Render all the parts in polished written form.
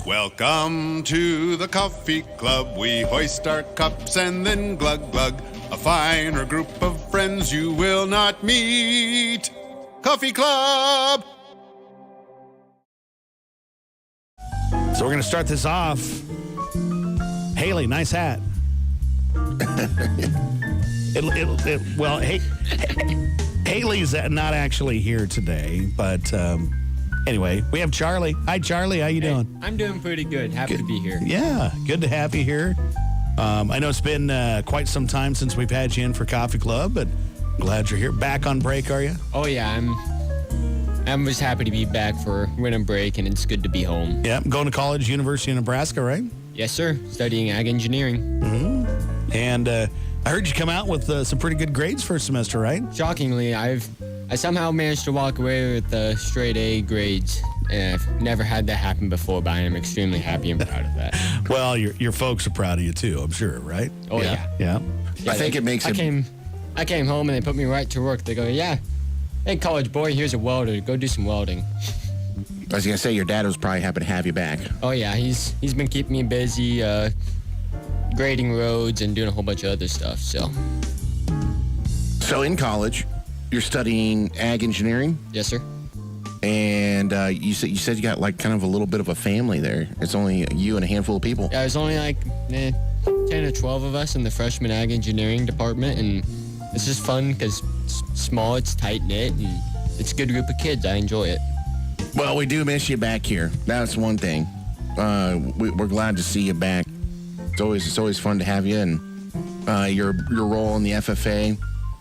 Welcome to the coffee club. We hoist our cups and then glug glug. A finer group of friends you will not meet. Coffee Club! So we're going to start this off. Haley, nice hat. Haley's not actually here today, but anyway, we have Charlie. Hi, Charlie. How you doing? I'm doing pretty good. Happy to be here. Yeah, good to have you here. I know it's been quite some time since we've had you in for Coffee Club, but glad you're here. Back on break, are you? Oh, yeah. I'm just happy to be back for winter break, and it's good to be home. Yeah, going to college, University of Nebraska, right? Yes, sir. Studying ag engineering. Mm-hmm. And I heard you come out with some pretty good grades for a semester, right? Shockingly, I somehow managed to walk away with straight A grades. And I've never had that happen before, but I am extremely happy and proud of that. Well, your folks are proud of you too, I'm sure, right? Oh, yeah. Yeah. I think it makes it... I came home and they put me right to work. They go, yeah, hey, college boy, here's a welder. Go do some welding. I was going to say, your dad was probably happy to have you back. Oh, yeah. He's been keeping me busy grading roads and doing a whole bunch of other stuff, so. So in college, you're studying ag engineering? Yes, sir. And you said you got like kind of a little bit of a family there. It's only you and a handful of people. Yeah, there's only like 10 or 12 of us in the freshman ag engineering department, and it's just fun because it's small, it's tight-knit, and it's a good group of kids. I enjoy it. Well, we do miss you back here. That's one thing. We're glad to see you back. It's always fun to have you, and your role in the FFA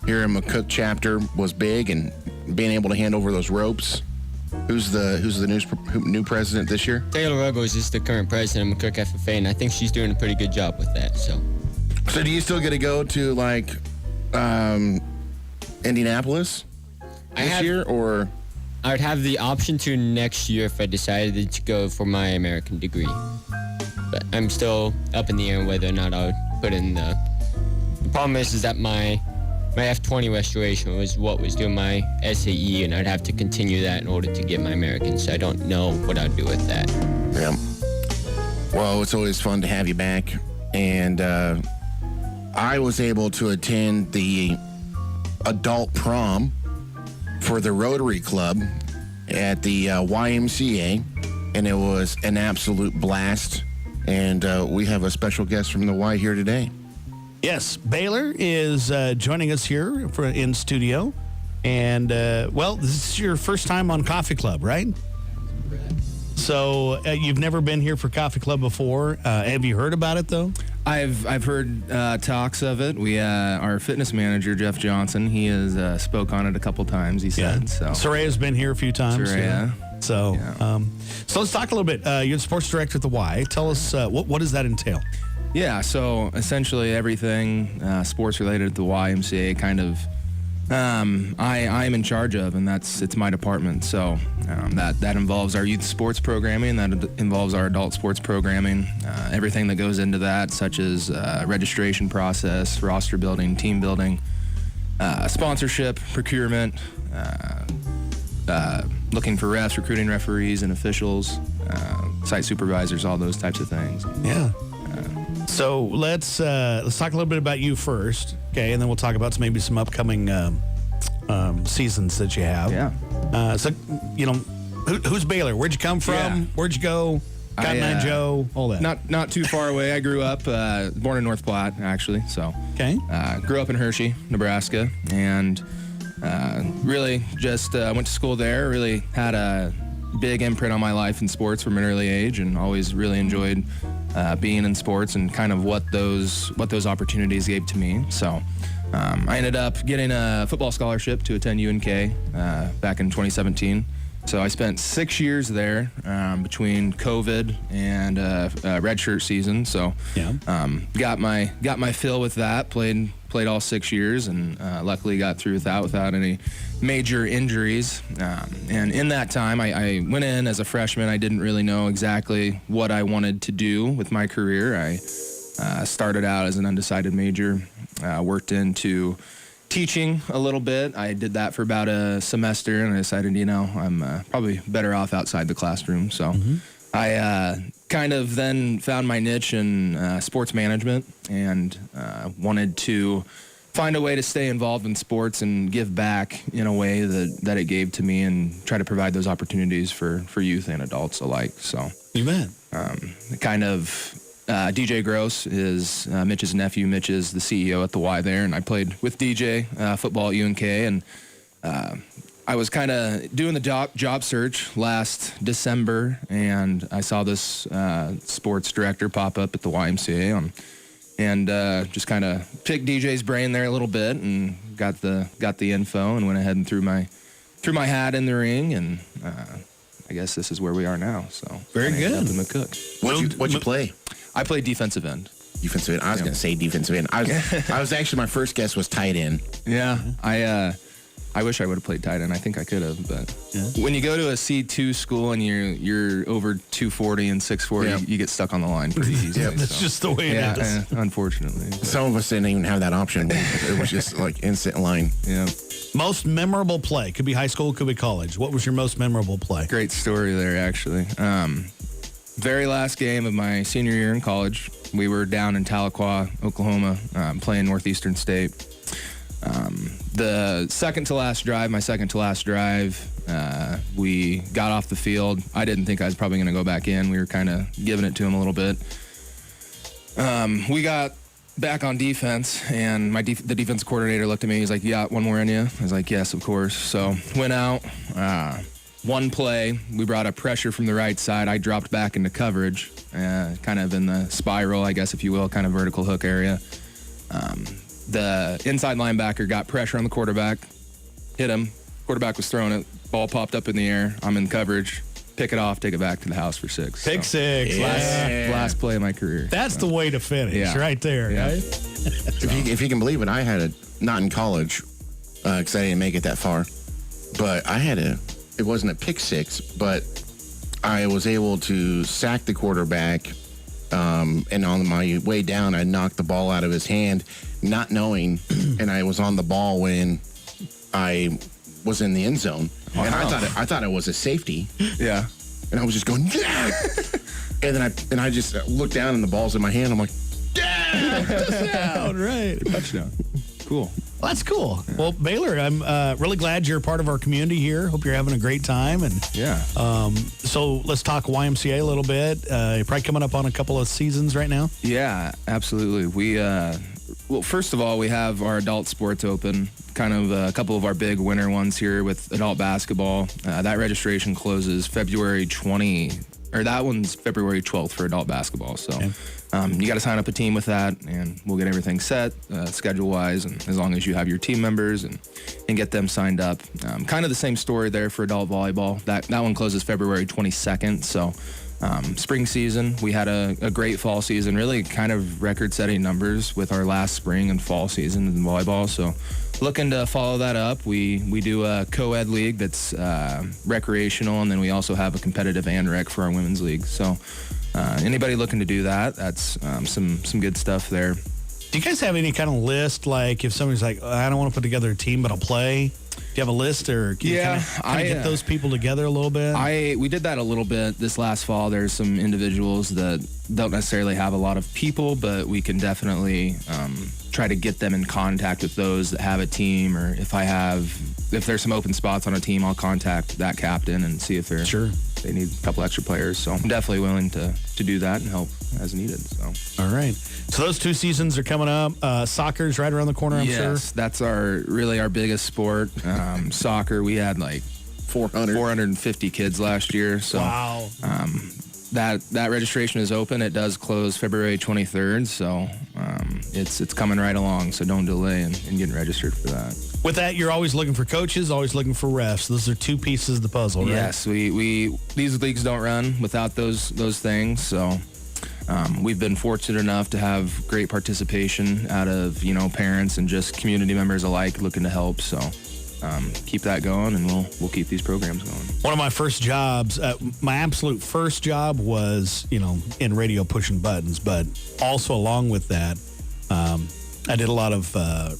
here in McCook chapter was big, and being able to hand over those ropes. Who's the new president this year? Taylor Ruggles is the current president of McCook FFA, and I think she's doing a pretty good job with that. So do you still get to go to like Indianapolis this year, or? I would have the option to next year if I decided to go for my American degree. But I'm still up in the air whether or not I would put in the problem is that my F-20 restoration was what was doing my SAE, and I'd have to continue that in order to get my American, so I don't know what I'd do with that. Yeah. Well, it's always fun to have you back, and I was able to attend the adult prom for the Rotary Club at the YMCA, and it was an absolute blast, and we have a special guest from the Y here today. Yes, Baylor is joining us here in studio. And, well, this is your first time on Coffee Club, right? So you've never been here for Coffee Club before. Have you heard about it, though? I've heard talks of it. We our fitness manager, Jeff Johnson, he has spoke on it a couple times, he said. So Soraya's been here a few times. Soraya. Yeah. So, so let's talk a little bit. You're the sports director at the Y. Tell us, what does that entail? Yeah, so essentially everything sports related at the YMCA kind of I'm in charge of, and it's my department. So that involves our youth sports programming, that involves our adult sports programming, everything that goes into that, such as registration process, roster building, team building, sponsorship, procurement, looking for refs, recruiting referees and officials, site supervisors, all those types of things. Yeah. So let's talk a little bit about you first, okay, and then we'll talk about maybe some upcoming seasons that you have. Yeah. So who's Baylor? Where'd you come from? Yeah. Where'd you go? Cotton Eye Joe, all that. Not too far away. I grew up born in North Platte, actually. So okay. Grew up in Hershey, Nebraska, and really just went to school there. Really had a big imprint on my life in sports from an early age, and always really enjoyed being in sports and kind of what those opportunities gave to me. So I ended up getting a football scholarship to attend UNK back in 2017. So I spent 6 years there between COVID and redshirt season. So got my fill with that. Played all 6 years, and luckily got through without any major injuries. And in that time, I went in as a freshman. I didn't really know exactly what I wanted to do with my career. I started out as an undecided major, worked into teaching a little bit. I did that for about a semester, and I decided, I'm probably better off outside the classroom. So I kind of then found my niche in sports management and wanted to find a way to stay involved in sports and give back in a way that it gave to me and try to provide those opportunities for youth and adults alike. So You bet. kind of DJ Gross is Mitch's nephew. Mitch is the CEO at the Y there, and I played with DJ football at UNK, and I was kind of doing the job search last December, and I saw this sports director pop up at the YMCA and just kind of picked DJ's brain there a little bit and got the info and went ahead and threw my hat in the ring, and I guess this is where we are now. So Very good. Up in the cook. What'd you play? I played defensive end. Defensive end. I was going to say defensive end. I was actually, my first guess was tight end. Yeah, I wish I would have played tight end. I think I could have, but when you go to a C2 school and you're over 240 and 640, you get stuck on the line pretty easily. That's just the way it is. Unfortunately. Some of us didn't even have that option. It was just like instant line. Yeah. Most memorable play. Could be high school, could be college. What was your most memorable play? Great story there, actually. Very last game of my senior year in college, we were down in Tahlequah, Oklahoma, playing Northeastern State. The second to last drive, we got off the field. I didn't think I was probably going to go back in. We were kind of giving it to him a little bit. We got back on defense, and the defensive coordinator looked at me. He's like, "Yeah, one more in you?" I was like, "Yes, of course." So went out. One play, we brought a pressure from the right side. I dropped back into coverage, kind of in the spiral, I guess, if you will, kind of vertical hook area. The inside linebacker got pressure on the quarterback, hit him. Quarterback was throwing it. Ball popped up in the air. I'm in coverage. Pick it off, take it back to the house for 6. Pick 6. Last play of my career. That's the way to finish right there, Yeah. right? If you can believe it, I had not in college, because I didn't make it that far, but it wasn't a pick 6, but I was able to sack the quarterback, and on my way down, I knocked the ball out of his hand, not knowing, and I was on the ball when I was in the end zone, and I thought it was a safety. Yeah. And I was just going, yeah! and then I just looked down and the ball's in my hand. I'm like, Touchdown, right. Touchdown. Cool. Well, that's cool. Yeah. Well, Baylor, I'm really glad you're a part of our community here. Hope you're having a great time. And so let's talk YMCA a little bit. You're probably coming up on a couple of seasons right now. Yeah, absolutely. We well, first of all, we have our adult sports open. Kind of a couple of our big winter ones here with adult basketball. That registration closes February 20, or that one's February 12th for adult basketball. So you got to sign up a team with that, and we'll get everything set schedule-wise, and as long as you have your team members and get them signed up. Kind of the same story there for adult volleyball. That one closes February 22nd. So spring season, we had a great fall season, really kind of record-setting numbers with our last spring and fall season in volleyball. So looking to follow that up. We do a co-ed league that's recreational, and then we also have a competitive and rec for our women's league. So anybody looking to do that, that's some good stuff there. Do you guys have any kind of list, like if somebody's like, I don't want to put together a team, but I'll play? Do you have a list, or can you kind of get those people together a little bit? We did that a little bit this last fall. There's some individuals that don't necessarily have a lot of people, but we can definitely try to get them in contact with those that have a team, or if there's some open spots on a team, I'll contact that captain and see if they need a couple extra players. So I'm definitely willing to do that and help as needed. So. All right. So those 2 seasons are coming up. Soccer's right around the corner, I'm sure. Yes, that's really our biggest sport. Soccer, we had like 450 kids last year. So wow. That registration is open. It does close February 23rd. So it's coming right along. So don't delay in getting registered for that. With that, you're always looking for coaches, always looking for refs. Those are 2 pieces of the puzzle, right? Yes, these leagues don't run without those things. So we've been fortunate enough to have great participation out of parents and just community members alike looking to help. So keep that going, and we'll keep these programs going. One of my first jobs, my absolute first job was in radio pushing buttons, but also along with that, I did a lot of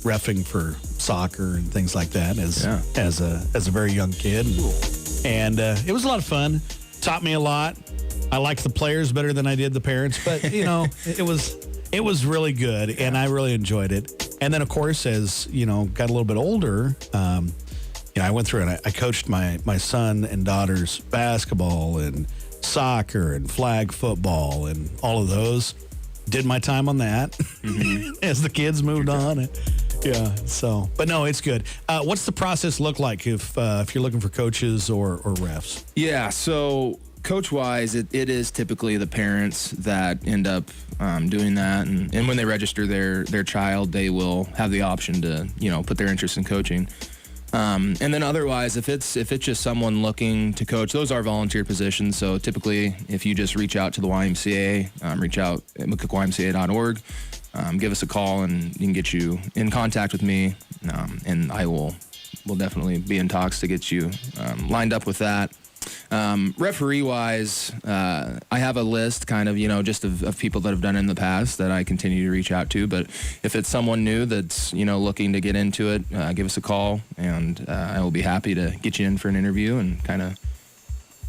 reffing for soccer and things like that as a very young kid, and it was a lot of fun. Taught me a lot. I liked the players better than I did the parents, but it was really good, and I really enjoyed it. And then, of course, as got a little bit older, I went through and I coached my son and daughter's basketball and soccer and flag football and all of those. Did my time on that as the kids moved on. Yeah. So, but no, it's good. What's the process look like if you're looking for coaches or refs? Yeah. So coach-wise, it is typically the parents that end up doing that, and when they register their child, they will have the option to put their interest in coaching. And then otherwise, if it's just someone looking to coach, those are volunteer positions. So typically, if you just reach out to the YMCA, reach out at McCookYMCA.org, give us a call, and you can get you in contact with me, and I will definitely be in talks to get you lined up with that. Referee-wise, I have a list kind of, just of people that have done it in the past that I continue to reach out to. But if it's someone new that's, looking to get into it, give us a call, and I will be happy to get you in for an interview and kind of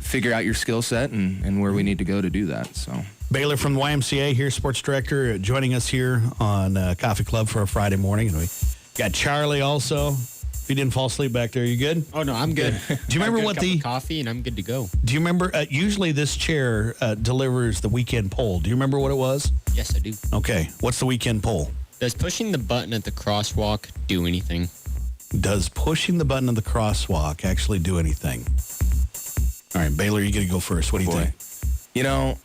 figure out your skill set and where we need to go to do that. So Baylor from the YMCA here, sports director, joining us here on Coffee Club for a Friday morning. And we got Charlie also. If you didn't fall asleep back there, you good? Oh, no, I'm good. Do you remember what the coffee, and I'm good to go. Do you remember? Usually, this chair delivers the weekend poll. Do you remember what it was? Yes, I do. Okay, what's the weekend poll? Does pushing the button at the crosswalk do anything? Does pushing the button at the crosswalk actually do anything? All right, Baylor, you get to go first. What do you think?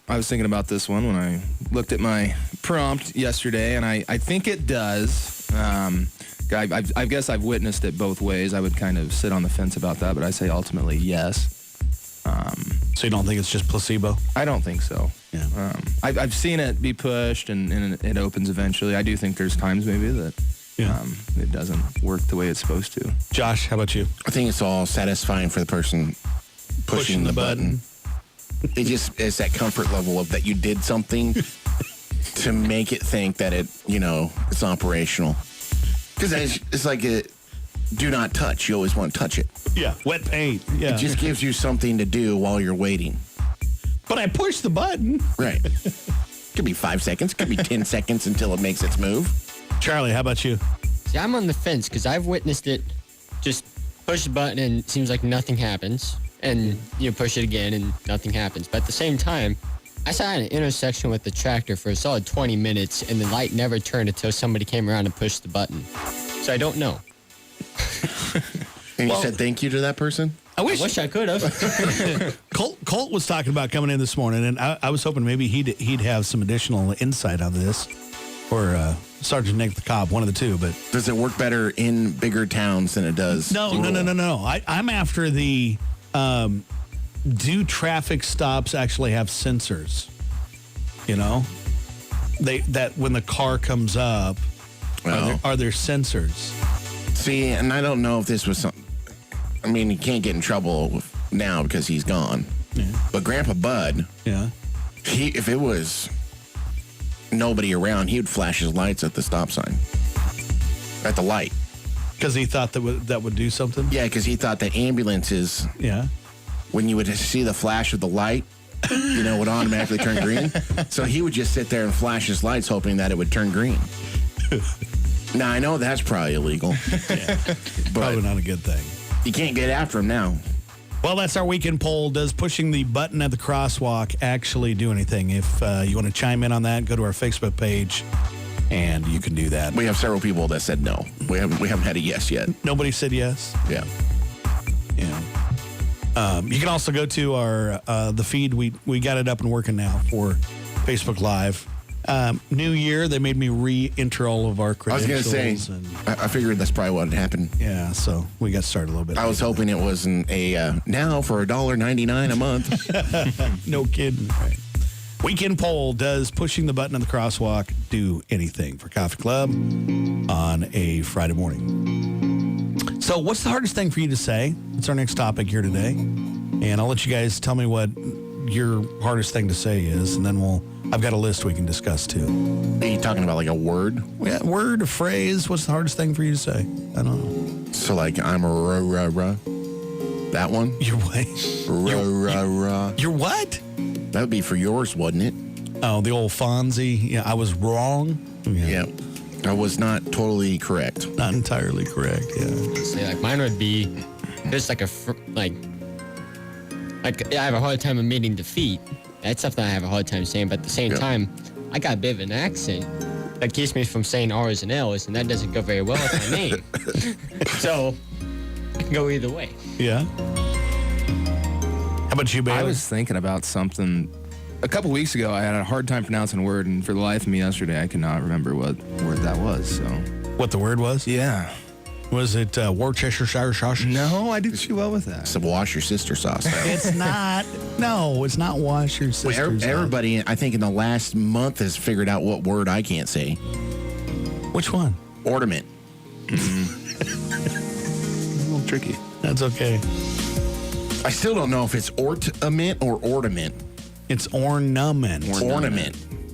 I was thinking about this one when I looked at my prompt yesterday, and I think it does. I guess I've witnessed it both ways. I would kind of sit on the fence about that, but I say ultimately yes. So you don't think it's just placebo? I don't think so. Yeah. I've seen it be pushed and it opens eventually. I do think there's times maybe that it doesn't work the way it's supposed to. Josh, how about you? I think it's all satisfying for the person pushing the button. It just is that comfort level of that you did something to make it think that it's operational. Because it's like a do not touch. You always want to touch it. Yeah, wet paint. Yeah. It just gives you something to do while you're waiting. But I pushed the button. Right. Could be 5 seconds. Could be 10 seconds until it makes its move. Charlie, how about you? See, I'm on the fence because I've witnessed it just push the button and it seems like nothing happens. And you push it again and nothing happens. But at the same time, I sat at an intersection with the tractor for a solid 20 minutes, and the light never turned until somebody came around and pushed the button. So I don't know. And you said thank you to that person? I wish I could have. Colt was talking about coming in this morning, and I was hoping maybe he'd have some additional insight on this, or Sergeant Nick the cop, one of the two. But does it work better in bigger towns than it does? No. I'm after the. Do traffic stops actually have sensors? That when the car comes up, are there sensors? See, and I don't know if this was something. I mean, he can't get in trouble now because he's gone. Yeah. But Grandpa Bud, if it was nobody around, he would flash his lights at the stop sign, at the light. Because he thought that would do something? Yeah, because he thought that ambulances, when you would see the flash of the light, would automatically turn green. So he would just sit there and flash his lights hoping that it would turn green. Now, I know that's probably illegal. But probably not a good thing. You can't get after him now. Well, that's our weekend poll. Does pushing the button at the crosswalk actually do anything? If you want to chime in on that, go to our Facebook page, and you can do that. We have several people that said no. We haven't had a yes yet. Nobody said yes? Yeah. You can also go to our the feed. We got it up and working now for Facebook Live. New year, they made me re-enter all of our credentials. I was going to say, I figured that's probably what had happened. Yeah, so we got started a little bit. I was hoping it wasn't a now for $1.99 a month. No kidding. Right. Weekend poll, does pushing the button on the crosswalk do anything for Coffee Club on a Friday morning? So what's the hardest thing for you to say? It's our next topic here today. And I'll let you guys tell me what your hardest thing to say is, and then I've got a list we can discuss too. Are you talking about like a word? Yeah, word, a phrase. What's the hardest thing for you to say? I don't know. So like, I'm a rah. That one? Your what? Your what? That would be for yours, wouldn't it? Oh, the old Fonzie. Yeah, I was wrong. Yeah. I was not totally correct. Not entirely correct, yeah. So, like, mine would be just like I have a hard time admitting defeat. That's something I have a hard time saying, but at the same time, I got a bit of an accent that keeps me from saying R's and L's, and that doesn't go very well with my name. So, it can go either way. Yeah. How about you, Bailey? I was thinking about something. A couple weeks ago, I had a hard time pronouncing a word, and for the life of me yesterday, I could not remember what word that was. So, what the word was? yeah. Was it Worcestershire sauce? No, I did too well with that. It's a wash your sister sauce. It's not. No, it's not wash your sister's. Everybody, I think, in the last month has figured out what word I can't say. Which one? Ornament. A little tricky. That's okay. I still don't know if it's ornament or ornament. It's ornament.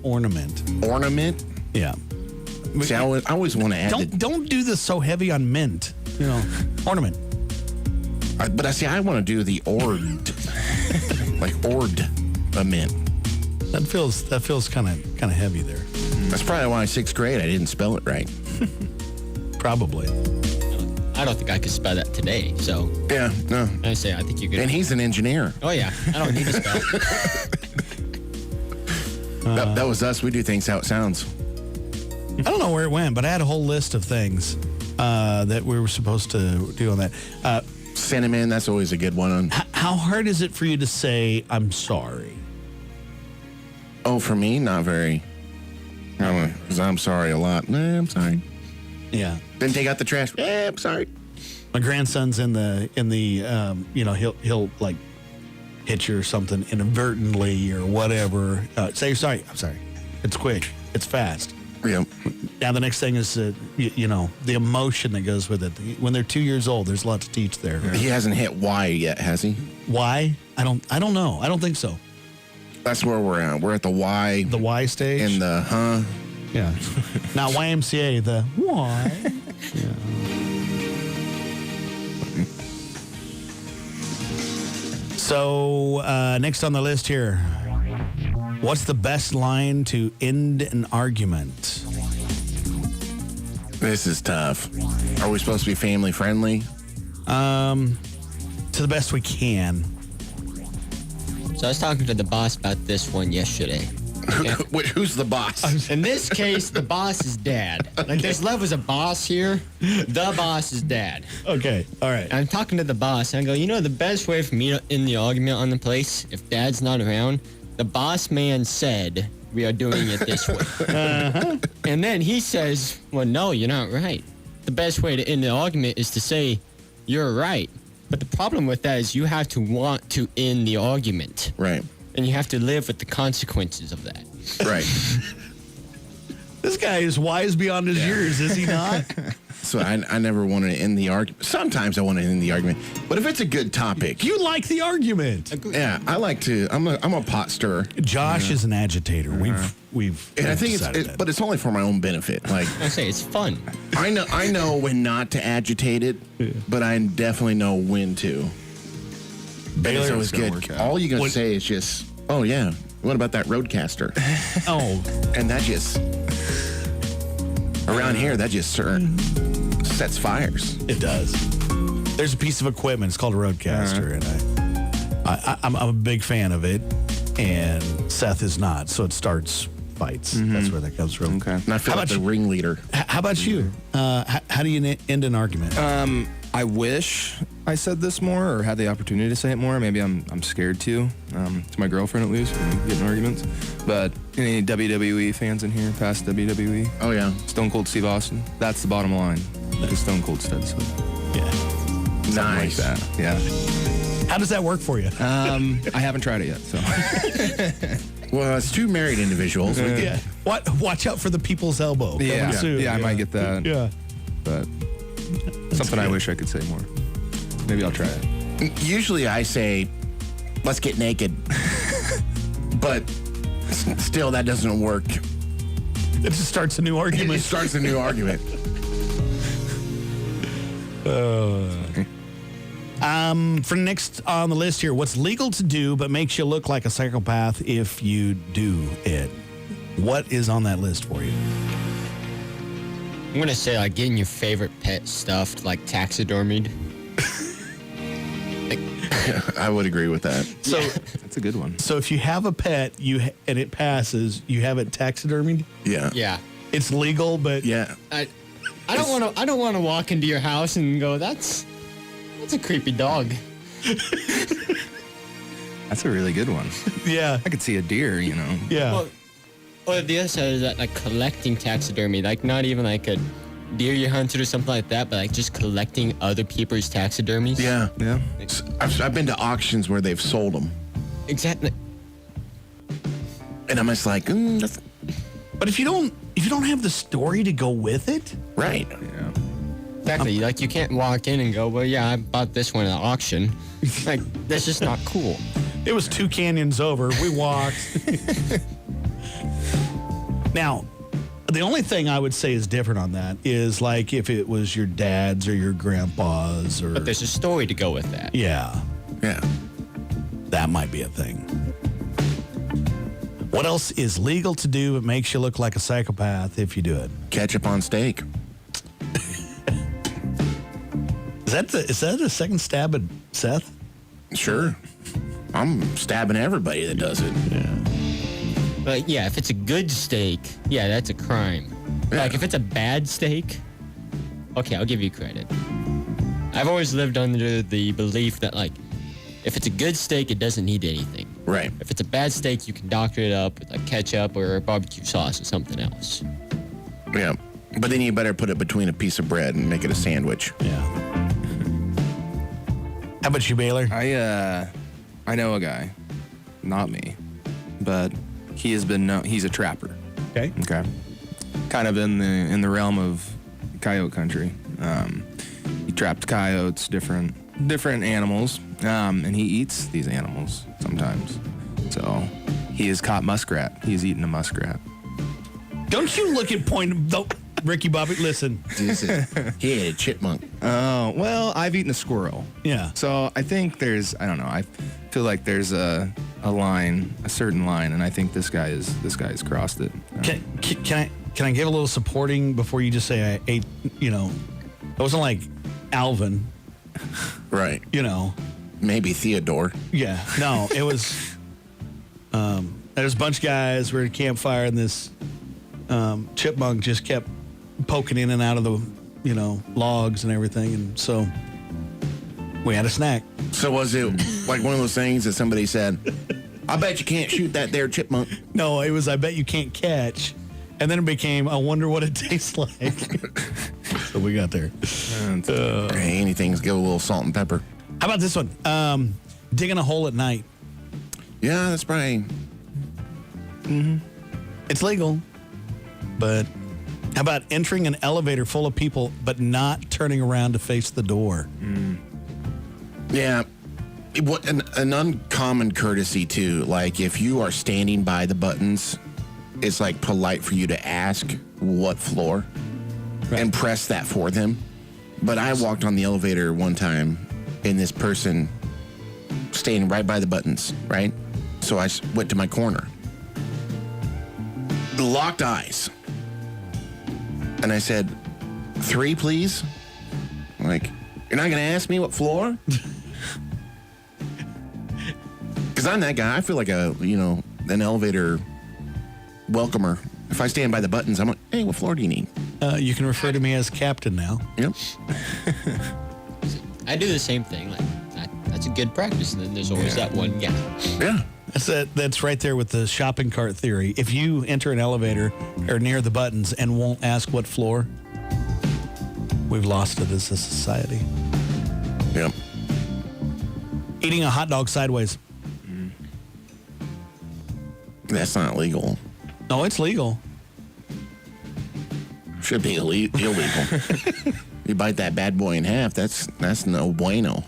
Ornament. Yeah. See, I always want to add Don't do this so heavy on mint. You know, ornament. but I want to do the ord. Like ordament. That feels kind of heavy there. That's probably why in 6th grade I didn't spell it right. Probably. I don't think I could spell that today, so Yeah, no. I think you're good. And he's an engineer. Oh, yeah. I don't need to spell it. That was us. We do things how it sounds. I don't know where it went, but I had a whole list of things that we were supposed to do on that. Cinnamon, that's always a good one. How hard is it for you to say, I'm sorry? Oh, for me, not very. Because I'm sorry a lot. I'm sorry. Yeah. Then take out the trash. I'm sorry. My grandson's in the he'll like hit you or something inadvertently or whatever. Say you're sorry. I'm sorry. It's quick. It's fast. Yeah. Now the next thing is the emotion that goes with it. When they're 2 years old, there's a lot to teach there. He hasn't hit Y yet, has he? Why? I don't know. I don't think so. That's where we're at. We're at the Y. The Y stage. And the Yeah. Now YMCA, the why. Yeah. So next on the list here, what's the best line to end an argument? This is tough. Are we supposed to be family friendly? To the best we can. So I was talking to the boss about this one yesterday. Who's the boss? In this case, the boss is dad. Like, there's levels of boss here. The boss is dad. Okay, all right. I'm talking to the boss, and I go, the best way for me to end the argument on the place, if dad's not around, the boss man said we are doing it this way. Uh-huh. And then he says, well, no, you're not right. The best way to end the argument is to say, you're right. But the problem with that is you have to want to end the argument. Right. And you have to live with the consequences of that. Right. This guy is wise beyond his years, is he not? So I never want to end the argument. Sometimes I want to end the argument. But if it's a good topic. You like the argument. Yeah, I like to. I'm a pot stirrer. Josh is an agitator. We've And I think decided that. but it's only for my own benefit. Like I say, it's fun. I know when not to agitate it, but I definitely know when to. Baylor it's always gonna good. work out. All you gotta say is just, oh yeah, what about that Roadcaster? Oh, And that just around here, that just sets fires. it does. There's a piece of equipment. It's called a Roadcaster, and I'm a big fan of it. And Seth is not, so it starts fights. That's where that comes from. Okay. And I feel How like about the ringleader. How about you? How do you end an argument? I wish I said this more or had the opportunity to say it more. Maybe I'm scared to my girlfriend at least, when we get in arguments. But any WWE fans in here, past WWE? Oh yeah, Stone Cold Steve Austin. That's the bottom line. Because Stone Cold said so. Yeah. nice. Like that. Yeah. How does that work for you? I haven't tried it yet, so. Well, it's two married individuals. Yeah. Watch out for the people's elbow. Yeah, coming soon. I might get that. Yeah. But something I wish I could say more. Maybe I'll try it. Usually I say, let's get naked. But still, that doesn't work. It just starts a new It argument. starts a new argument. For next on the list here, what's legal to do but makes you look like a psychopath if you do it? What is on that list for you? I'm gonna say like getting your favorite pet stuffed, like taxidermied. I would agree with that. So That's a good one. So if you have a pet, and it passes, you have it taxidermied. Yeah. Yeah. It's legal, but Yeah. I don't want to walk into your house and go, that's a creepy dog. That's a really good one. yeah, I could see a deer, you know. yeah. Well, or the other side is that like collecting taxidermy, like not even like a deer you hunted or something like that, but like just collecting other people's taxidermies. Yeah. Yeah. I've been to auctions where they've sold them. Exactly. And I'm just like, that's But if you don't have the story to go with it, right. Yeah. Exactly. Like you can't walk in and go, well, yeah, I bought this one at auction. Like that's just not cool. it was 2 canyons over. We walked. Now, the only thing I would say is different on that is like if it was your dad's or your grandpa's or But there's a story to go with that. yeah, Yeah. that might be a thing. What else is legal to do but makes you look like a psychopath if you do it? Ketchup on steak. Is that a second stab at Seth? Sure. I'm stabbing everybody that does it. But yeah, if it's a good steak, yeah, that's a crime. Yeah. Like if it's a bad steak, okay, I'll give you credit. I've always lived under the belief that like, if it's a good steak, it doesn't need anything. Right. If it's a bad steak, you can doctor it up with like ketchup or barbecue sauce or something else. Yeah. But then you better put it between a piece of bread and make it a sandwich. Yeah. How about you, Baylor? I know a guy, not me, but he has been known. He's a trapper. Okay. Okay. Kind of in the realm of Coyote Country. He trapped coyotes, different animals, and he eats these animals sometimes. So he has caught muskrat. He's eaten a muskrat. Don't you look at point. Don't, Ricky Bobby, listen. He ate a chipmunk. Oh, well, I've eaten a squirrel. Yeah. So I think I don't know. I feel like there's a line, a certain line, and I think this guy has crossed it. Can I give a little supporting before you just say I ate? You know, it wasn't like Alvin. Right. You know. Maybe Theodore. Yeah. No, it was. There's a bunch of guys. We're at a campfire, and this chipmunk just kept poking in and out of the, logs and everything, and so we had a snack. So was it like one of those things that somebody said, I bet you can't shoot that there chipmunk? No, it was I bet you can't catch, and then it became I wonder what it tastes like. So we got there. Hey, anything's go a little salt and pepper. How about this one? Digging a hole at night. Yeah, that's probably. It's legal, but how about entering an elevator full of people but not turning around to face the door? Yeah. An uncommon courtesy, too. Like, if you are standing by the buttons, it's, like, polite for you to ask what floor and press that for them. But I walked on the elevator one time, and this person standing right by the buttons, right? So I went to my corner. Locked eyes. And I said, 3, please? I'm like, you're not going to ask me what floor? Because I'm that guy. I feel like an elevator welcomer. If I stand by the buttons, I'm like, hey, what floor do you need? You can refer to me as captain now. Yep. I do the same thing. Like that's a good practice. And then there's always that one guy. Yeah. That's right there with the shopping cart theory. If you enter an elevator or near the buttons and won't ask what floor, we've lost it as a society. Yep. Eating a hot dog sideways. That's not legal. No, it's legal. Should be illegal. You bite that bad boy in half, that's no bueno.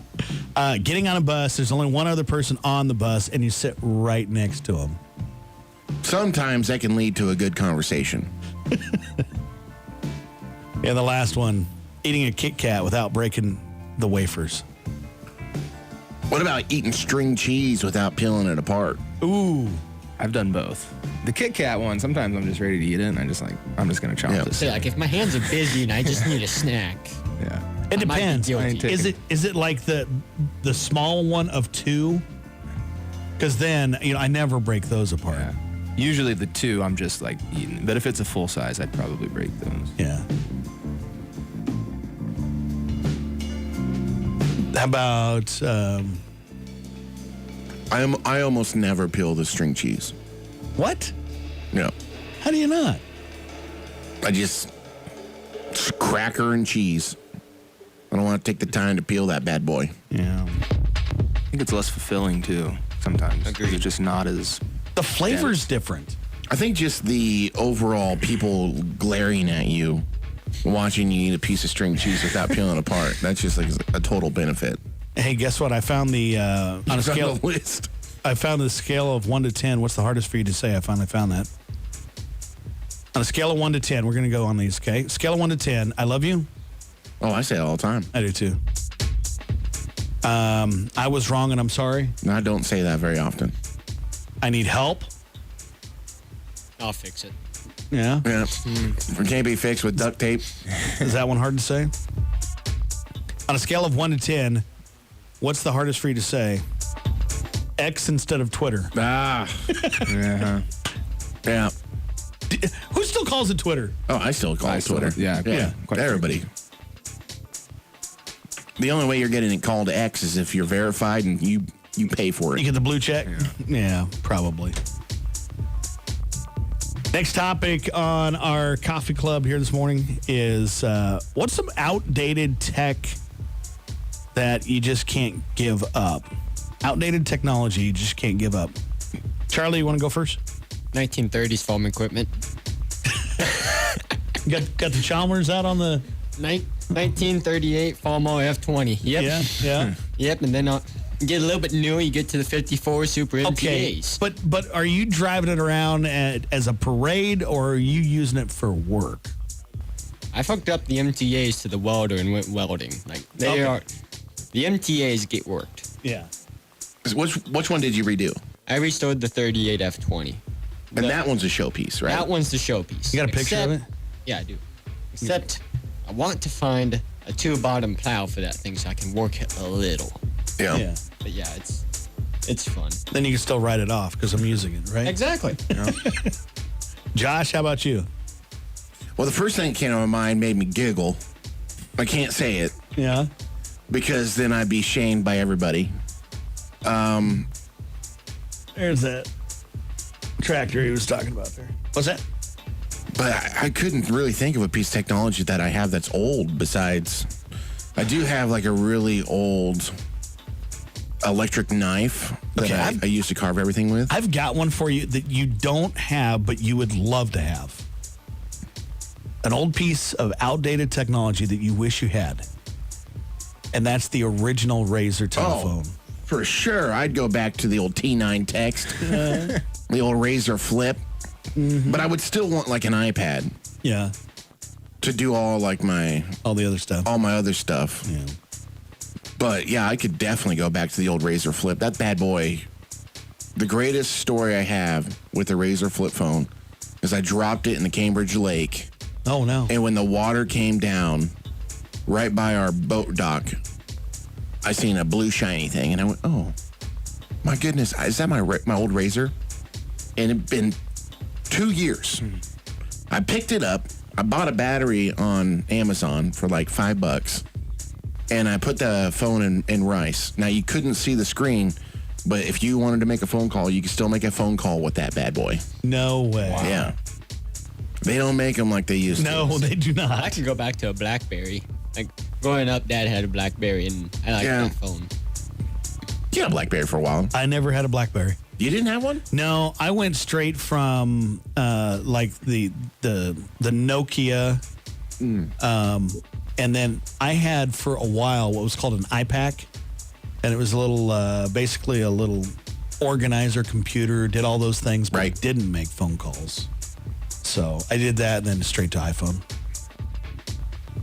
Getting on a bus, there's only one other person on the bus, and you sit right next to him. Sometimes that can lead to a good conversation. And the last one, eating a Kit Kat without breaking the wafers. What about eating string cheese without peeling it apart? Ooh. I've done both. The Kit Kat one, sometimes I'm just ready to eat it, and I'm just going to chomp Yeah. this. So, like, if my hands are busy and I just need a snack, Yeah. It I might be depends. guilty. Is it like the small one of two? Because then I never break those apart. Yeah. Usually the 2, I'm just like eating. But if it's a full size, I'd probably break those. Yeah. How about I almost never peel the string cheese. what? No. How do you not? I just cracker and cheese. I don't want to take the time to peel that bad boy. Yeah. I think it's less fulfilling too sometimes. 'Cause Agreed. it's just not as. The flavor's different. I think just the overall people glaring at you, watching you eat a piece of string cheese without peeling it apart. That's just like a total benefit. Hey, guess what? I found the on a It's on scale. the list. I found the scale of 1 to 10. What's the hardest for you to say? I finally found that. On a scale of 1 to 10, we're going to go on these, okay? Scale of 1 to 10. I love you. Oh, I say it all the time. I do too. I was wrong and I'm sorry. And I don't say that very often. I need help. I'll fix it. Yeah. Yeah. It can't be fixed with duct tape. Is that one hard to say? On a scale of 1 to 10, what's the hardest for you to say? X instead of Twitter. Ah. Yeah. Yeah. Who still calls it Twitter? Oh, I still call I it still- Twitter. yeah, quite Everybody. The only way you're getting it called X is if you're verified and you pay for You it. get the blue check? Yeah, probably. Next topic on our coffee club here this morning is what's some outdated tech that you just can't give up? Outdated technology you just can't give up. Charlie, you want to go first? 1930s foam equipment. Got the Chalmers out on the... 1938 Falmo F20. Yep. Yeah. Yep. And then get a little bit newer. You get to the 54 Super Okay, MTAs. but are you driving it around as a parade or are you using it for work? I hooked up the MTAs to the welder and went welding. Like they Okay. are, the MTAs get worked. Yeah. Which one did you redo? I restored the 38 F20. And that one's a showpiece, right? That one's the showpiece. You got a picture of it? Yeah, I do. Except I want to find a 2-bottom plow for that thing so I can work it a little. Yeah. But yeah, it's fun. Then you can still write it off because I'm using it, right? Exactly. Josh, how about you? Well, the first thing that came to my mind made me giggle. I can't say it Yeah. because then I'd be shamed by everybody. There's that tractor he was talking about there. What's that? But I couldn't really think of a piece of technology that I have that's old besides... I do have like a really old electric knife that Okay, I used to carve everything with. I've got one for you that you don't have, but you would love to have. An old piece of outdated technology that you wish you had. And that's the original Razor telephone. For sure. I'd go back to the old T9 text, the old Razor flip. But I would still want like an iPad Yeah. to do all like All the other stuff. all my other stuff. Yeah. But yeah, I could definitely go back to the old Razor flip. That bad boy. The greatest story I have with the Razor flip phone is I dropped it in the Cambridge Lake, Oh, no. and when the water came down right by our boat dock, I seen a blue shiny thing, and I went, "Oh, my goodness, is that my old Razor?" And it'd been 2 years. I picked it up. I bought a battery on Amazon for like $5, and I put the phone in rice. Now you couldn't see the screen, but if you wanted to make a phone call, you could still make a phone call with that bad boy. No way. Yeah, they don't make them like they used to. No, they do I not. could go back to a BlackBerry. Like growing up, Dad had a BlackBerry, and I liked Yeah. that phone. You had a BlackBerry for a while. I never had a BlackBerry. You didn't have one? No, I went straight from like the Nokia, and then I had for a while what was called an iPac, and it was a little, basically a little organizer computer. Did all those things, but Right. it didn't make phone calls. So I did that, and then straight to iPhone.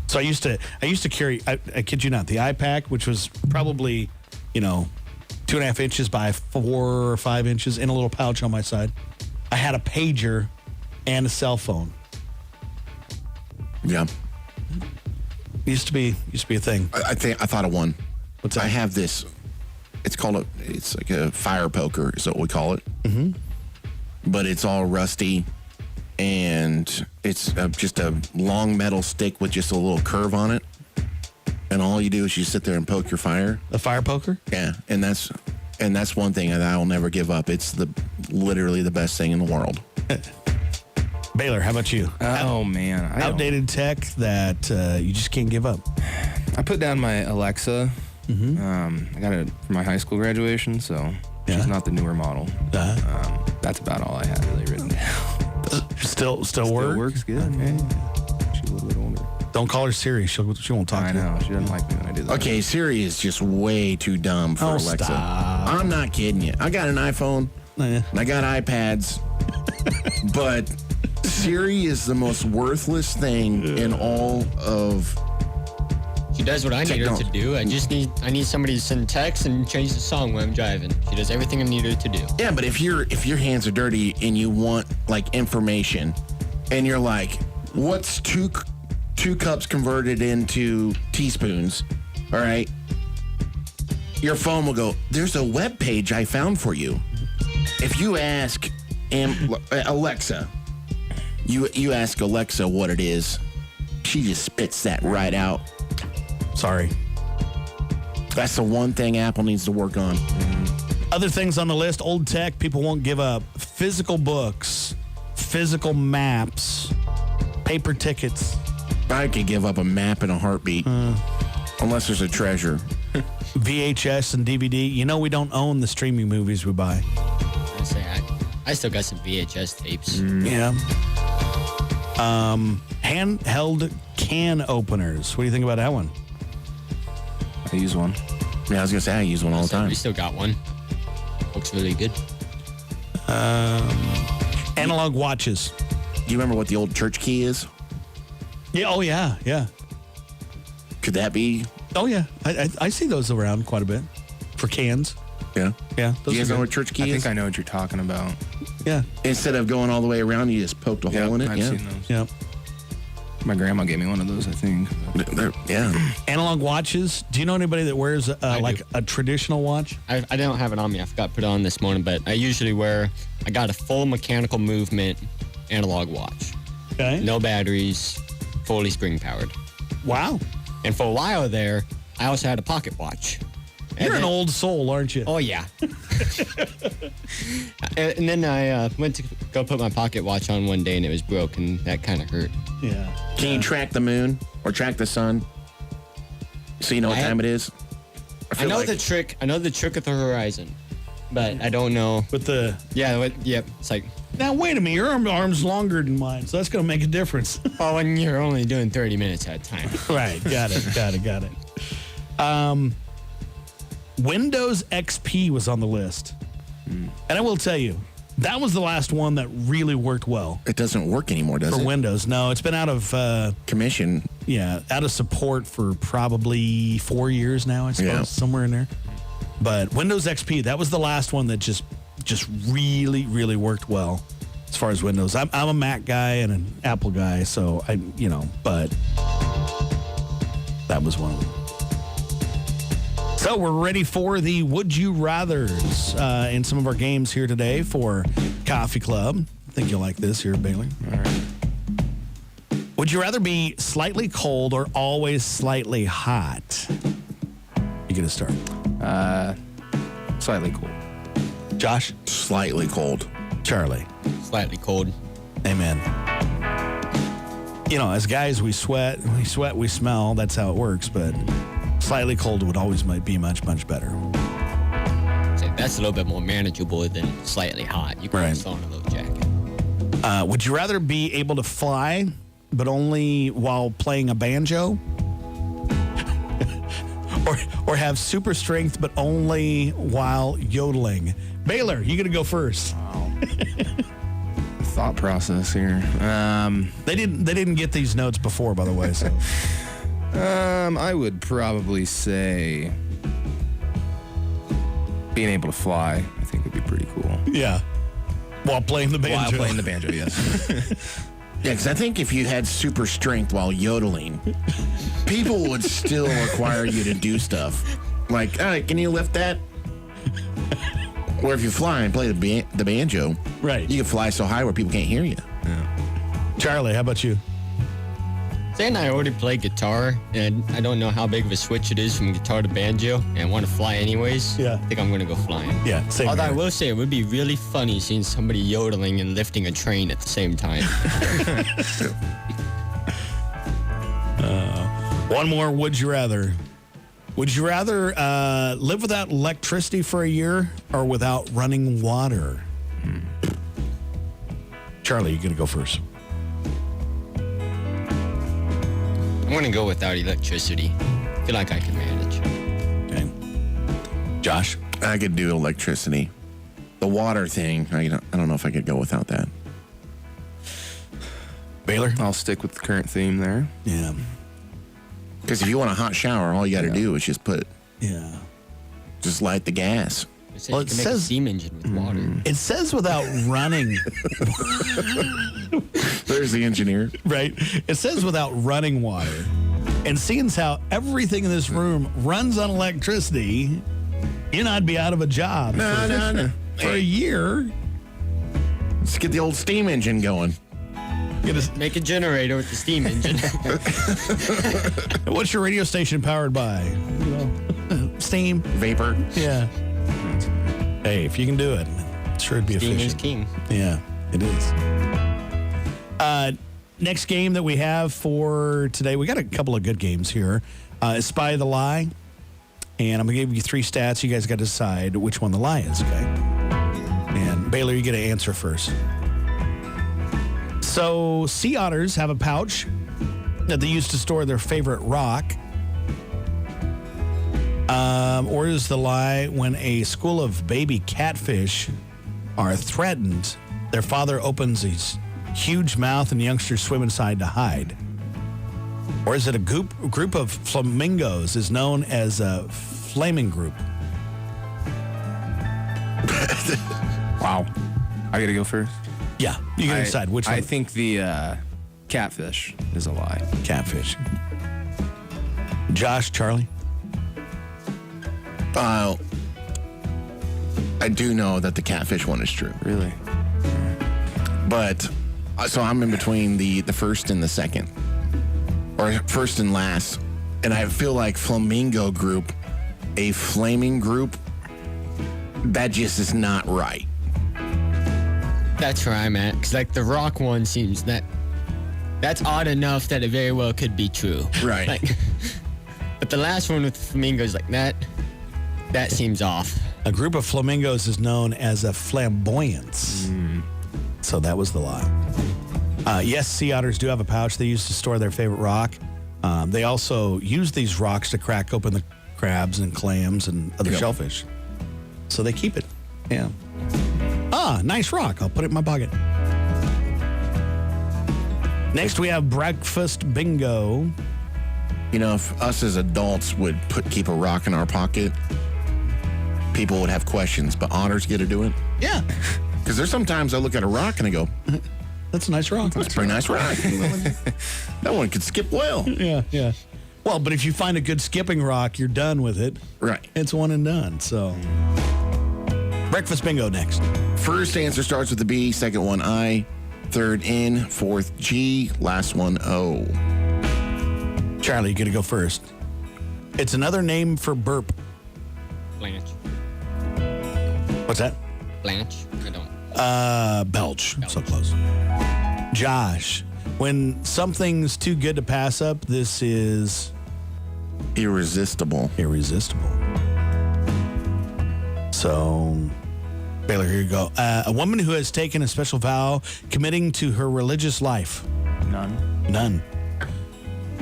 So I used to carry. I kid you not, the iPac, which was probably, 2.5 inches by 4 or 5 inches in a little pouch on my side. I had a pager and a cell phone. Yeah. Used to be a thing. I thought of one. What's that? I have this. It's like a fire poker is what we call it. Mm-hmm. But it's all rusty, and it's just a long metal stick with just a little curve on it. And all you do is you sit there and poke your fire. A fire poker? Yeah, and that's one thing that I'll never give up. It's literally the best thing in the world. Baylor, how about you? Oh, man. Outdated tech that you just can't give up. I put down my Alexa. I got it for my high school graduation, so she's not the newer model. That's about all I had really written down. Still works? Still works good. Okay. She's a little bit older. Don't call her Siri. She won't talk to you. I know. She doesn't like me when I do that. Okay, Siri is just way too dumb for Alexa. Stop. I'm not kidding you. I got an iPhone. And I got iPads. But Siri is the most worthless thing in all of... She does what I need her to do. I need somebody to send text and change the song when I'm driving. She does everything I need her to do. Yeah, but if your hands are dirty and you want like information, and you're like, what's two cups converted into teaspoons? All right, your phone will go, there's a web page I found for you. If you ask Alexa, you ask Alexa what it is, she just spits that right out. Sorry. That's the one thing Apple needs to work on. Other things on the list, old tech, people won't give up. Physical books, physical maps, paper tickets. I could give up a map in a heartbeat. Unless there's a treasure. VHS and DVD. You know we don't own the streaming movies we buy. I still got some VHS tapes. Yeah. Handheld can openers. What do you think about that one? I use one. Yeah, I was going to say I use one all the time. We still got one. Looks really good. Analog watches. Do you remember what the old church key is? Yeah. Oh, yeah. Yeah. Could that be? Oh, yeah. I see those around quite a bit for cans. Yeah. Yeah. Do you guys know what church key I is? think I know what you're talking about. Yeah. Instead of going all the way around, you just poked a hole in it. I've Yeah. seen those. Yeah. My grandma gave me one of those, I think. Yeah. Analog watches. Do you know anybody that wears like do. a traditional watch? I don't have it on me. I forgot to put it on this morning, but I usually I got a full mechanical movement analog watch. Okay. No batteries, fully spring powered. Wow. And for a while there, I also had a pocket watch. You're an old soul, aren't you? Oh, yeah. and then I went to go put my pocket watch on one day, and it was broken. That kind of hurt. Yeah. Can you track the moon or track the sun? So you know what time it is? I know the trick. I know the trick of the horizon, but I don't know. With the... Yeah, yep. It's like, Now, wait a minute. Your arm's longer than mine, so that's going to make a difference. oh, and you're only doing 30 minutes at a time. Right. Got it. Windows XP was on the list. And I will tell you, that was the last one that really worked well It doesn't work anymore, does for it? Windows. No, it's been out of Commission. out of support for probably 4 years now, I suppose, Yeah. somewhere in there. But Windows XP, that was the last one that just really, really worked well as far as Windows. I'm a Mac guy and an Apple guy, so but that was one of them. So we're ready for the Would You Rathers in some of our games here today for Coffee Club. I think you'll like this here, Bailey. All right. Would you rather be slightly cold or always slightly hot? You get to start. Slightly cool. Josh? Slightly cold. Charlie? Slightly cold. Amen. As guys, we sweat, we smell. That's how it works, but slightly cold would always be much, much better. So that's a little bit more manageable than slightly hot. You can Right. always throw on a little jacket. Would you rather be able to fly, but only while playing a banjo? or have super strength, but only while yodeling? Baylor, you got to go first. Thought process here. They didn't get these notes before, by the way. So I would probably say being able to fly, I think would be pretty cool. Yeah. While playing the banjo. While playing the banjo, yes. Yeah, because I think if you had super strength while yodeling, people would still require you to do stuff. Like, all right, can you lift that? Or if you fly and play the banjo, Right. you can fly so high where people can't hear you. Charlie, how about you? Saying I already play guitar, and I don't know how big of a switch it is from guitar to banjo, and I want to fly anyways. Yeah. I think I'm going to go flying. Yeah, same Although I here. will say it would be really funny seeing somebody yodeling and lifting a train at the same time. One more would you rather. Would you rather live without electricity for a year or without running water? Charlie, you're going to go first. I'm going to go without electricity. I feel like I can manage. Okay. Josh? I could do electricity. The water thing, I don't know if I could go without that. Baylor? I'll stick with the current theme there. Yeah. Because if you want a hot shower, all you got to do is just light the gas. Well, Well, you it can make a says- steam engine with water. It says without running, There's the engineer. right? It says without running water. And seeing as how everything in this room runs on electricity, you know, I'd be out of a job No. for a year. Let's get the old steam engine going. Make a generator with the steam engine. What's your radio station powered by? You know, steam. Vapor. Yeah. Hey, if you can do it, sure it'd be Steam is efficient. king. Yeah, it is. Next game that we have for today, we got a couple of good games here. Is Spy the Lie. And I'm going to give you 3 stats. You guys got to decide which one the lie is, okay? And Baylor, you get to answer first. So, sea otters have a pouch that they use to store their favorite rock. Or is the lie when a school of baby catfish are threatened, their father opens his huge mouth and the youngsters swim inside to hide? Or is it a group of flamingos is known as a flaming group? Wow. I got to go first. Yeah, you got to decide which one. I think the catfish is a lie. Catfish. Josh, Charlie? I do know that the catfish one is true. Really? But, so I'm in between the first and the second. Or first and last. And I feel like flamingo group, a flaming group, that just is not right. That's where I'm at. Because, like, the rock one seems that's odd enough that it very well could be true. Right. Like, but the last one with the flamingos, like, that seems off. A group of flamingos is known as a flamboyance. So that was the lie. Yes, sea otters do have a pouch they use to store their favorite rock. They also use these rocks to crack open the crabs and clams and other shellfish. So they keep it. Yeah. Nice rock. I'll put it in my pocket. Next, we have breakfast bingo. You know, if us as adults would keep a rock in our pocket, people would have questions, but otters get to do it. Yeah. Because there's sometimes I look at a rock and I go, That's a nice rock. that's a pretty nice rock. That one could skip well. Yeah. Well, but if you find a good skipping rock, you're done with it. Right. It's one and done. So, breakfast bingo next. First answer starts with the B, second one I, third N, fourth G, last one O. Charlie, you got to go first. It's another name for burp. Blanche. What's that? Blanche? I don't. Belch. So close. Josh, when something's too good to pass up, this is Irresistible. irresistible. So, Baylor, here you go. A woman who has taken a special vow committing to her religious life. None.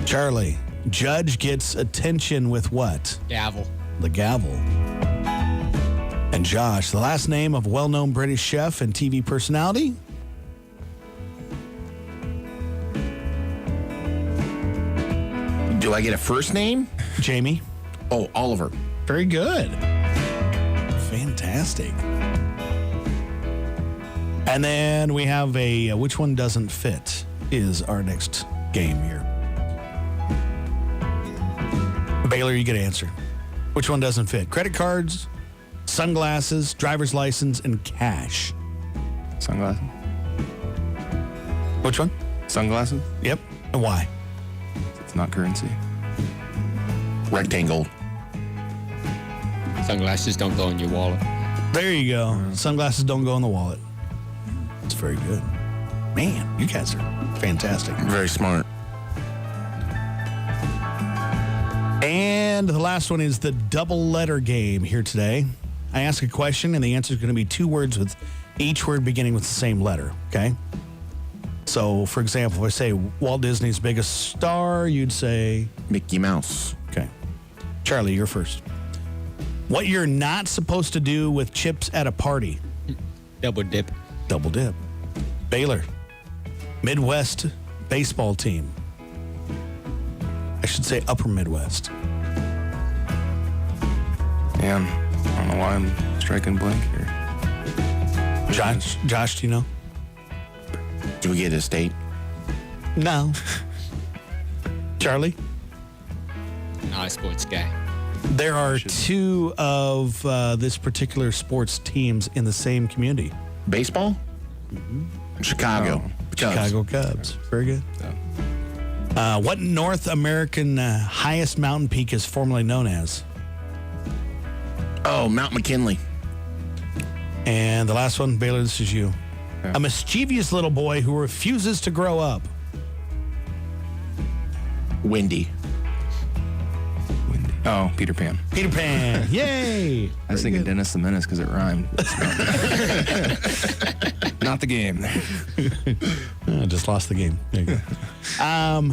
Charlie, judge gets attention with what? Gavel. The gavel. And Josh, the last name of a well-known British chef and TV personality? Do I get a first name? Jamie. Oh, Oliver. Very good. Fantastic. And then we have a which one doesn't fit is our next game here. Baylor, you get to answer. Which one doesn't fit? Credit cards, sunglasses, driver's license, and cash. Sunglasses. Which one? Sunglasses. Yep. And why? It's not currency. Rectangle. Sunglasses don't go in your wallet. There you go. Sunglasses don't go in the wallet. That's very good. Man, you guys are fantastic. Very smart. And the last one is the double letter game here today. I ask a question, and the answer is going to be 2 words with each word beginning with the same letter, okay? So, for example, if I say Walt Disney's biggest star, you'd say... Mickey Mouse. Okay. Charlie, you're first. What you're not supposed to do with chips at a party? Double dip. Double dip. Baylor. Midwest baseball team. I should say Upper Midwest. Damn. I don't know why I'm striking blank here. Josh, do you know? Do we get a state? No. Charlie? Not a sports guy. There are 2 of this particular sports teams in the same community. Baseball? Chicago. Cubs. Chicago Cubs. Very good. What North American highest mountain peak is formerly known as? Oh, Mount McKinley. And the last one, Baylor, this is you. Yeah. A mischievous little boy who refuses to grow up. Windy. Oh, Peter Pan. Peter Pan. Yay. I was thinking Dennis the Menace because it rhymed. Not the game. I just lost the game. There you go.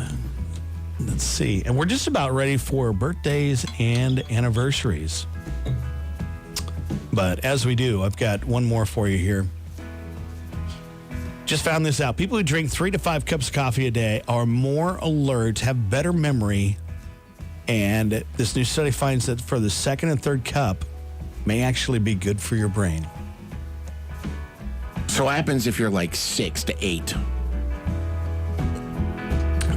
Let's see. And we're just about ready for birthdays and anniversaries. But as we do, I've got one more for you here. Just found this out. People who drink 3 to 5 cups of coffee a day are more alert, have better memory, and this new study finds that for the second and third cup may actually be good for your brain. So what happens if you're like 6 to 8?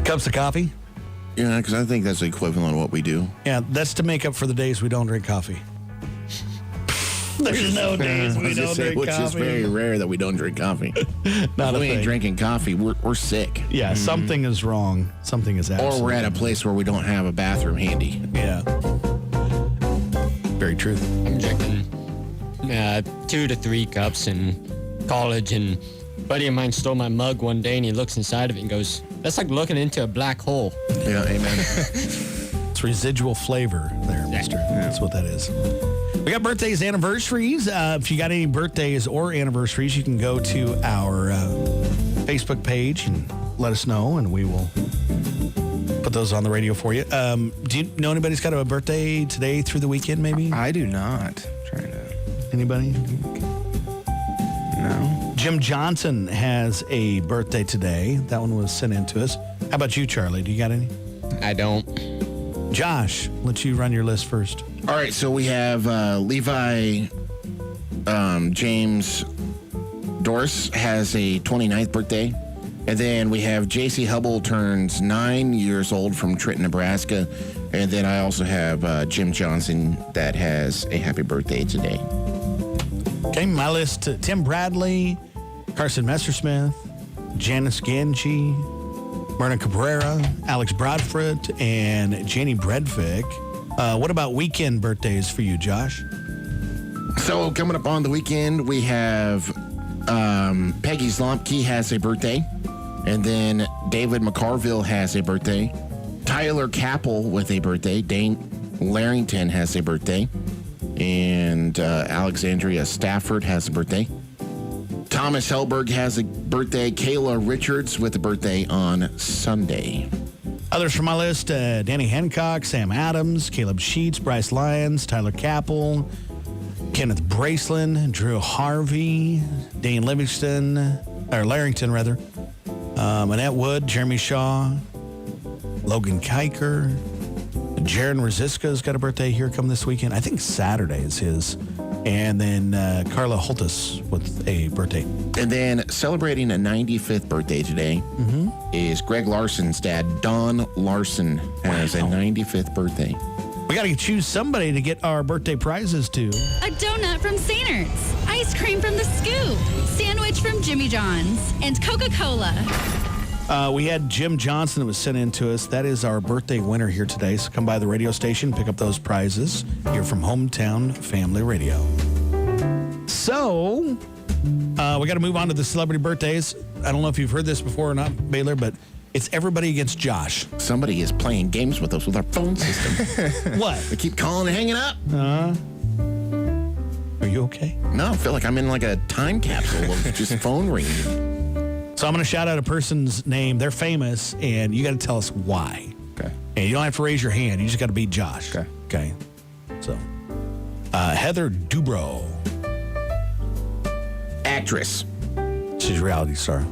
Cups of coffee? Yeah, because I think that's the equivalent of what we do. Yeah, that's to make up for the days we don't drink coffee. There's no days we don't drink which coffee. is very rare that we don't drink coffee. Not If a we ain't thing. drinking coffee, we're sick. Yeah, something is wrong. Something is absolutely Or we're at a place where we don't have a bathroom handy. Yeah. Very true. I'm drinking 2 to 3 cups in college, and a buddy of mine stole my mug one day, and he looks inside of it and goes, "That's like looking into a black hole." Yeah, amen. It's residual flavor there, mister. That's what that is. We got birthdays, anniversaries. If you got any birthdays or anniversaries, you can go to our Facebook page and let us know, and we will put those on the radio for you. Do you know anybody's got a birthday today through the weekend, maybe? I do not. Trying to. Anybody? No. Jim Johnson has a birthday today. That one was sent in to us. How about you, Charlie? Do you got any? I don't. Josh, let you run your list first. All right, so we have Levi James Doris has a 29th birthday. And then we have J.C. Hubble turns 9 years old from Trenton, Nebraska. And then I also have Jim Johnson that has a happy birthday today. Okay, my list, Tim Bradley, Carson Messersmith, Janice Ganji, Myrna Cabrera, Alex Bradford, and Janie Bredvik. What about weekend birthdays for you, Josh? So coming up on the weekend, we have Peggy Zlompke has a birthday. And then David McCarville has a birthday. Tyler Capel with a birthday. Dane Larrington has a birthday. And Alexandria Stafford has a birthday. Thomas Helberg has a birthday. Kayla Richards with a birthday on Sunday. Others from my list, Danny Hancock, Sam Adams, Caleb Sheets, Bryce Lyons, Tyler Capel, Kenneth Braceland, Drew Harvey, Dane Larrington, Annette Wood, Jeremy Shaw, Logan Kiker, Jaron Rosiska's got a birthday here coming this weekend. I think Saturday is his And then Carla Holtis with a birthday. And then celebrating a 95th birthday today is Greg Larson's dad, Don Larson, has a 95th birthday. We got to choose somebody to get our birthday prizes to. A donut from Sainter's, ice cream from The Scoop, sandwich from Jimmy John's, and Coca-Cola. We had Jim Johnson that was sent in to us. That is our birthday winner here today. So come by the radio station, pick up those prizes. You're from Hometown Family Radio. So, we got to move on to the celebrity birthdays. I don't know if you've heard this before or not, Baylor, but it's everybody against Josh. Somebody is playing games with us with our phone system. What? They keep calling and hanging up. Are you okay? No, I feel like I'm in like a time capsule of just phone ringing. So I'm going to shout out a person's name. They're famous, and you got to tell us why. Okay. And you don't have to raise your hand. You just got to beat Josh. Okay. Okay. So, Heather Dubrow. Actress. She's a reality star.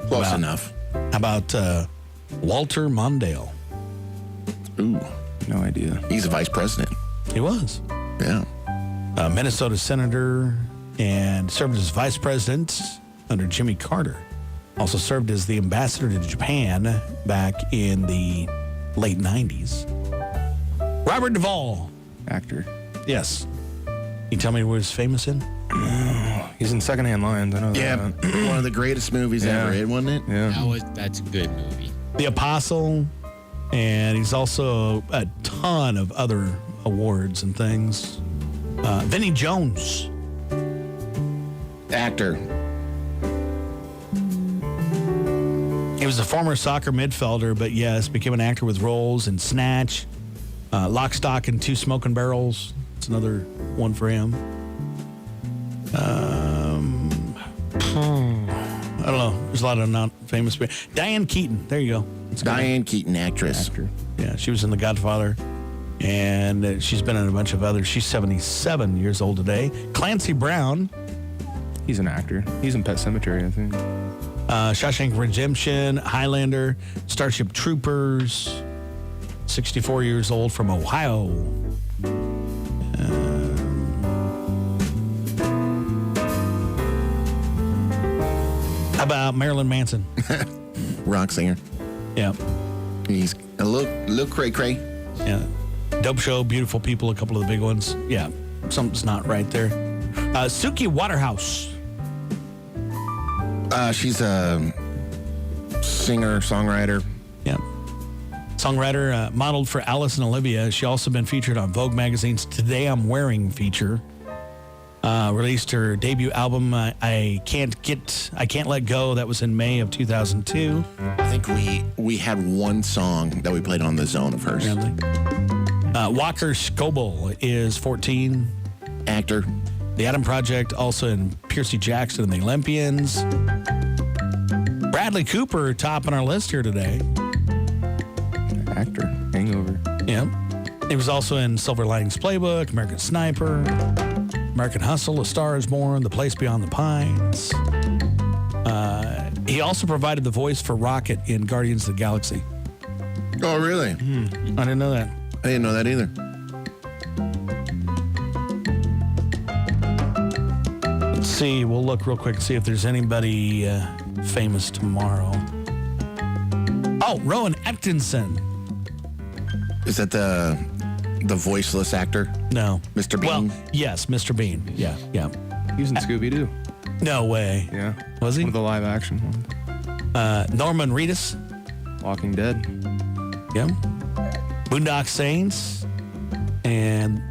Close enough. How about Walter Mondale? Ooh, No idea. he's a vice president. He was. Yeah. Minnesota senator and served as vice president under Jimmy Carter. Also served as the ambassador to Japan back in the late 90s. Robert Duvall. Actor. Yes. You tell me what he's famous in? He's in Secondhand Lions. I know Yeah, that. one of the greatest movies Yeah. ever, wasn't it? Yeah. That's a good movie. The Apostle. And he's also a ton of other awards and things. Vinnie Jones. Actor. He was a former soccer midfielder, but yes, became an actor with roles in Snatch, Lock, Stock, and Two Smoking Barrels. It's another one for him. I don't know. There's a lot of not famous people. Diane Keaton. There you go. That's a good one. Diane Keaton, actress. Actor. Yeah, she was in The Godfather, and she's been in a bunch of others. She's 77 years old today. Clancy Brown. He's an actor. He's in Pet Sematary, I think. Shawshank Redemption, Highlander, Starship Troopers, 64 years old from Ohio. How about Marilyn Manson? Rock singer. Yeah. He's a little cray-cray. Yeah. Dope Show, Beautiful People, a couple of the big ones. Yeah. Something's not right there. Suki Waterhouse. She's a singer, songwriter. Yeah. Songwriter, modeled for Alice and Olivia. She also been featured on Vogue magazine's Today I'm Wearing feature. Released her debut album, I Can't Let Go. That was in May of 2002. I think we had one song that we played on the Zone of hers. Walker Scoble is 14. Actor. The Adam Project, also in Percy Jackson and the Olympians. Bradley Cooper topping our list here today. Actor. Hangover. Yeah. He was also in Silver Linings Playbook, American Sniper, American Hustle, A Star is Born, The Place Beyond the Pines. He also provided the voice for Rocket in Guardians of the Galaxy. Oh, really? I didn't know that. I didn't know that either. Let's see. We'll look real quick and see if there's anybody famous tomorrow. Oh, Rowan Atkinson. Is that the voiceless actor? No. Mr. Bean? Well, yes, Mr. Bean. Yeah. He was in Scooby-Doo. No way. Yeah. Was he? One of the live action ones. Norman Reedus. Walking Dead. Yeah. Boondock Saints. And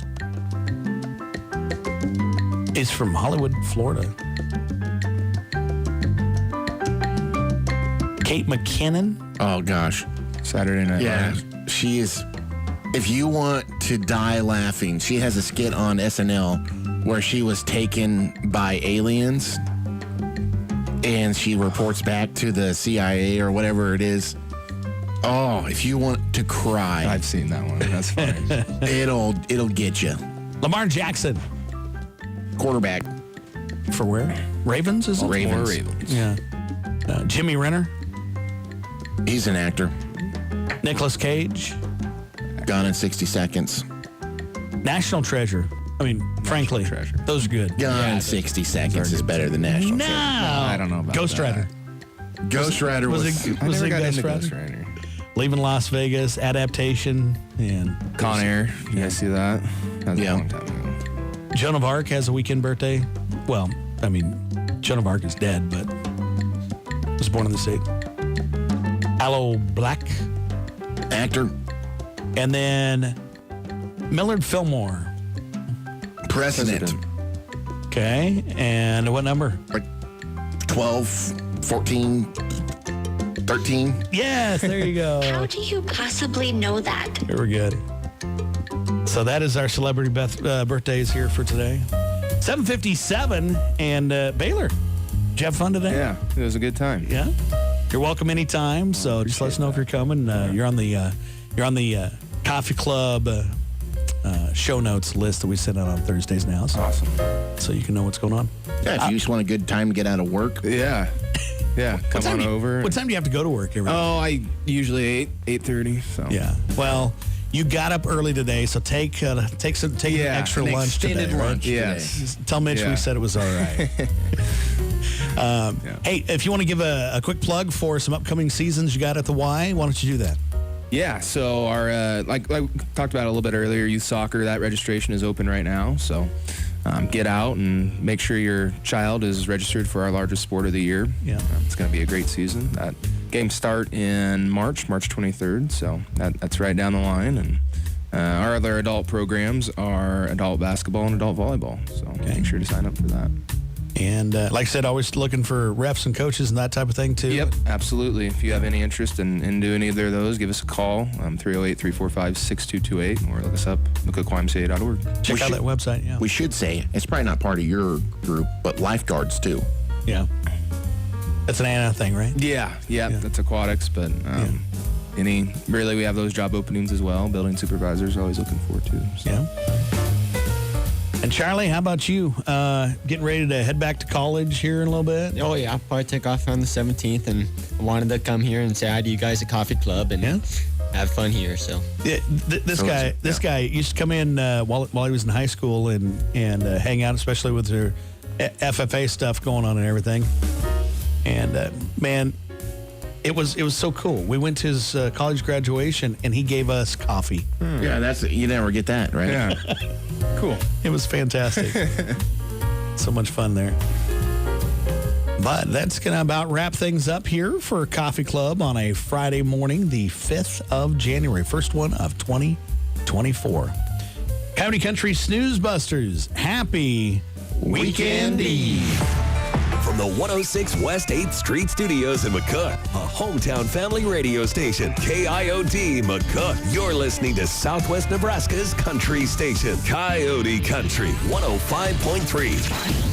is from Hollywood, Florida. Kate McKinnon. Oh, gosh. Saturday Night Yeah. Live. She is. If you want to die laughing, she has a skit on SNL where she was taken by aliens and she reports back to the CIA or whatever it is. Oh, if you want to cry, I've seen that one. That's funny. it'll get you. Lamar Jackson. Quarterback. For where? Ravens, is it? Ravens. Or Ravens. Yeah. Jimmy Renner. He's an actor. Nicolas Cage. Gone in 60 Seconds. National Treasure. I mean, frankly, treasure. those are good. Gone in 60 seconds is better than National No, Treasure. I don't know about Ghost that. Rider. Ghost Rider Was was... it I was never it got Ghost into Rider? Ghost Rider. Leaving Las Vegas, adaptation, and Con Air. You guys see that? That was Yeah. a long time ago. Joan of Arc has a weekend birthday. Well, I mean, Joan of Arc is dead, but was born in the state. Aloe Black, Actor, and then Millard Fillmore. President. Okay, and what number? Like 12, 14, 13. Yes, there you go. How do you possibly know that? Very good. So that is our celebrity birthdays here for today. 7:57, and Baylor, did you have fun today? Yeah, it was a good time. Yeah. You're welcome anytime. So just let us know if you're coming. You're on the Coffee Club show notes list that we send out on Thursdays now. So, Awesome. so you can know what's going on. Yeah, if you just want a good time to get out of work. Yeah. Yeah, come on over. What time do you have to go to work every day? Oh, I usually 8:30. So Yeah. Well, you got up early today, so take an extra an lunch extended today, right? lunch. Yes. Tell Mitch Yeah. we said it was all right. Hey, if you want to give a quick plug for some upcoming seasons you got at the Y, why don't you do that? Yeah, so our like we talked about a little bit earlier, youth soccer, that registration is open right now. So get out and make sure your child is registered for our largest sport of the year. Yeah. It's going to be a great season. That games start in March 23rd. So that's right down the line. And our other adult programs are adult basketball and adult volleyball. So make sure to sign up for that. And like I said, always looking for refs and coaches and that type of thing, too. Yep, absolutely. If you have any interest in doing either of those, give us a call, 308-345-6228, or look us up, lookatquymca.org. Check out that website, yeah. We should say, it's probably not part of your group, but lifeguards too. Yeah. That's an Anna thing, right? Yeah, that's aquatics, but really we have those job openings as well. Building supervisors always looking for too. So. Yeah. And Charlie, how about you? Getting ready to head back to college here in a little bit? Oh, yeah. I'll probably take off on the 17th, and I wanted to come here and say hi to you guys at Coffee Club and have fun here. So Yeah, this guy used to come in while he was in high school and hang out, especially with their FFA stuff going on and everything. And man, it was so cool. We went to his college graduation, and he gave us coffee. Yeah, you never get that, right? Yeah. Cool. It was fantastic. So much fun there. But that's going to about wrap things up here for Coffee Club on a Friday morning, the 5th of January, first one of 2024. Coyote Country SNOOZEBUSTERS, happy Weekend Eve. From the 106 West 8th Street Studios in McCook, a hometown family radio station, KIOD McCook. You're listening to Southwest Nebraska's country station, Coyote Country 105.3.